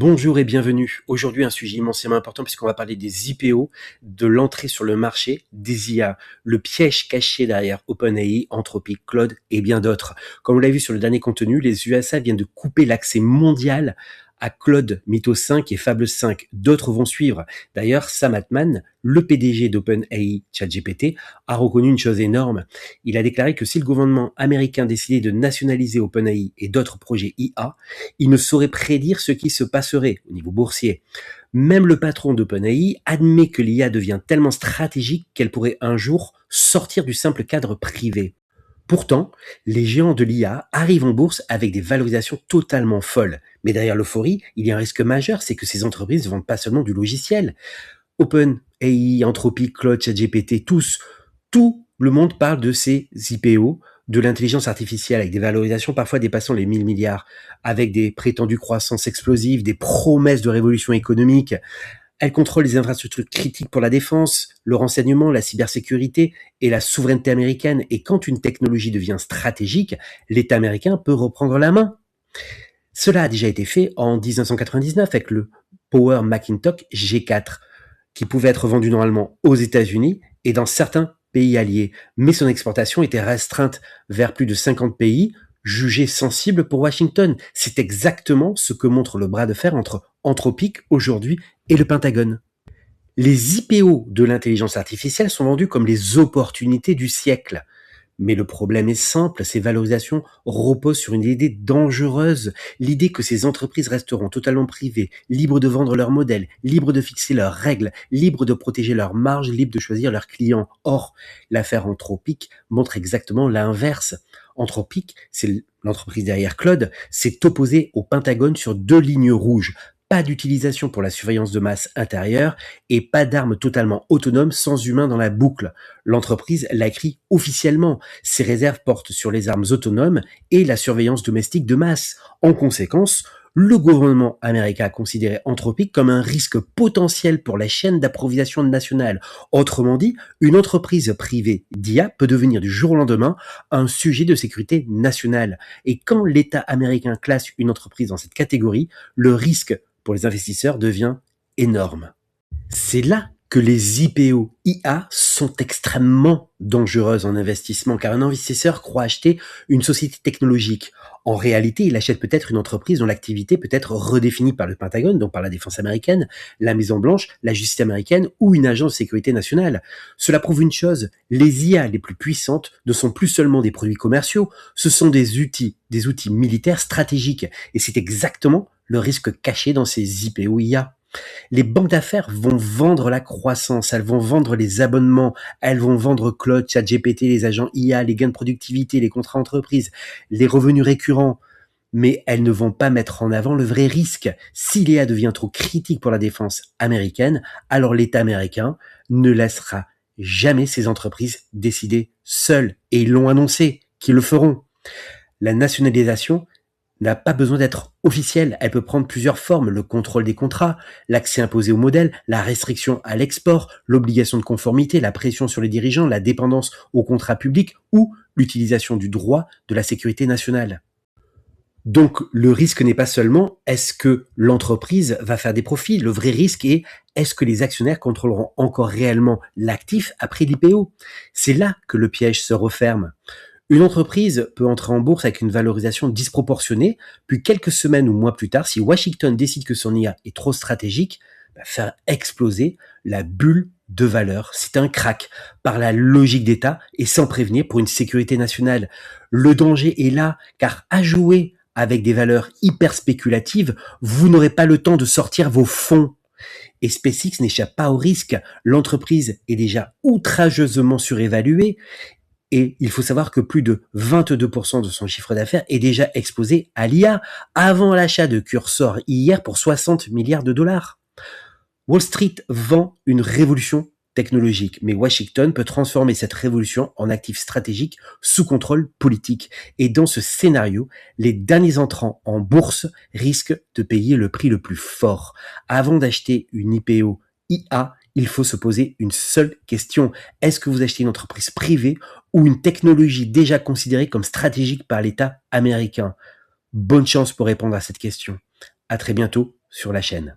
Bonjour et bienvenue. Aujourd'hui, un sujet immensément important puisqu'on va parler des IPO, de l'entrée sur le marché des IA, le piège caché derrière OpenAI, Anthropic, Claude et bien d'autres. Comme on l'a vu sur le dernier contenu, les USA viennent de couper l'accès mondial à Claude, Mythos 5 et Fable 5. D'autres vont suivre. D'ailleurs, Sam Altman, le PDG d'OpenAI ChatGPT, a reconnu une chose énorme. Il a déclaré que si le gouvernement américain décidait de nationaliser OpenAI et d'autres projets IA, il ne saurait prédire ce qui se passerait au niveau boursier. Même le patron d'OpenAI admet que l'IA devient tellement stratégique qu'elle pourrait un jour sortir du simple cadre privé. Pourtant, les géants de l'IA arrivent en bourse avec des valorisations totalement folles. Mais derrière l'euphorie, il y a un risque majeur, c'est que ces entreprises ne vendent pas seulement du logiciel. OpenAI, Anthropic, Claude, ChatGPT, tout le monde parle de ces IPO, de l'intelligence artificielle, avec des valorisations parfois dépassant les 1000 milliards, avec des prétendues croissances explosives, des promesses de révolution économique. Elles contrôlent les infrastructures critiques pour la défense, le renseignement, la cybersécurité et la souveraineté américaine. Et quand une technologie devient stratégique, l'État américain peut reprendre la main. Cela a déjà été fait en 1999 avec le Power Macintosh G4, qui pouvait être vendu normalement aux États-Unis et dans certains pays alliés. Mais son exportation était restreinte vers plus de 50 pays, jugés sensibles pour Washington. C'est exactement ce que montre le bras de fer entre Anthropic aujourd'hui et le Pentagone. Les IPO de l'intelligence artificielle sont vendus comme les opportunités du siècle. Mais le problème est simple, ces valorisations reposent sur une idée dangereuse, l'idée que ces entreprises resteront totalement privées, libres de vendre leurs modèles, libres de fixer leurs règles, libres de protéger leurs marges, libres de choisir leurs clients. Or, l'affaire Anthropic montre exactement l'inverse. Anthropic, c'est l'entreprise derrière Claude, s'est opposée au Pentagone sur deux lignes rouges. Pas d'utilisation pour la surveillance de masse intérieure et pas d'armes totalement autonomes sans humains dans la boucle. L'entreprise l'a écrit officiellement. Ses réserves portent sur les armes autonomes et la surveillance domestique de masse. En conséquence, le gouvernement américain a considéré Anthropic comme un risque potentiel pour la chaîne d'approvisionnement nationale. Autrement dit, une entreprise privée d'IA peut devenir du jour au lendemain un sujet de sécurité nationale. Et quand l'État américain classe une entreprise dans cette catégorie, le risque pour les investisseurs devient énorme. C'est là que les IPO IA sont extrêmement dangereuses en investissement, car un investisseur croit acheter une société technologique. En réalité, il achète peut-être une entreprise dont l'activité peut être redéfinie par le Pentagone, donc par la défense américaine, la Maison-Blanche, la justice américaine ou une agence de sécurité nationale. Cela prouve une chose, les IA les plus puissantes ne sont plus seulement des produits commerciaux, ce sont des outils militaires stratégiques. Et c'est exactement le risque caché dans ces IPO IA. Les banques d'affaires vont vendre la croissance, elles vont vendre les abonnements, elles vont vendre Claude, ChatGPT, les agents IA, les gains de productivité, les contrats entreprises, les revenus récurrents. Mais elles ne vont pas mettre en avant le vrai risque. Si l'IA devient trop critique pour la défense américaine, alors l'État américain ne laissera jamais ces entreprises décider seules. Et ils l'ont annoncé, qu'ils le feront. La nationalisation n'a pas besoin d'être officielle, elle peut prendre plusieurs formes, le contrôle des contrats, l'accès imposé au modèle, la restriction à l'export, l'obligation de conformité, la pression sur les dirigeants, la dépendance aux contrats publics ou l'utilisation du droit de la sécurité nationale. Donc le risque n'est pas seulement est-ce que l'entreprise va faire des profits, le vrai risque est est-ce que les actionnaires contrôleront encore réellement l'actif après l'IPO. C'est là que le piège se referme. Une entreprise peut entrer en bourse avec une valorisation disproportionnée, puis quelques semaines ou mois plus tard, si Washington décide que son IA est trop stratégique, faire exploser la bulle de valeur. C'est un crack par la logique d'État et sans prévenir pour une sécurité nationale. Le danger est là, car à jouer avec des valeurs hyper spéculatives, vous n'aurez pas le temps de sortir vos fonds. Et SpaceX n'échappe pas au risque. L'entreprise est déjà outrageusement surévaluée. Et il faut savoir que plus de 22% de son chiffre d'affaires est déjà exposé à l'IA avant l'achat de Cursor hier pour 60 milliards de dollars. Wall Street vend une révolution technologique, mais Washington peut transformer cette révolution en actif stratégique sous contrôle politique. Et dans ce scénario, les derniers entrants en bourse risquent de payer le prix le plus fort. Avant d'acheter une IPO IA, il faut se poser une seule question. Est-ce que vous achetez une entreprise privée ou une technologie déjà considérée comme stratégique par l'État américain? Bonne chance pour répondre à cette question. À très bientôt sur la chaîne.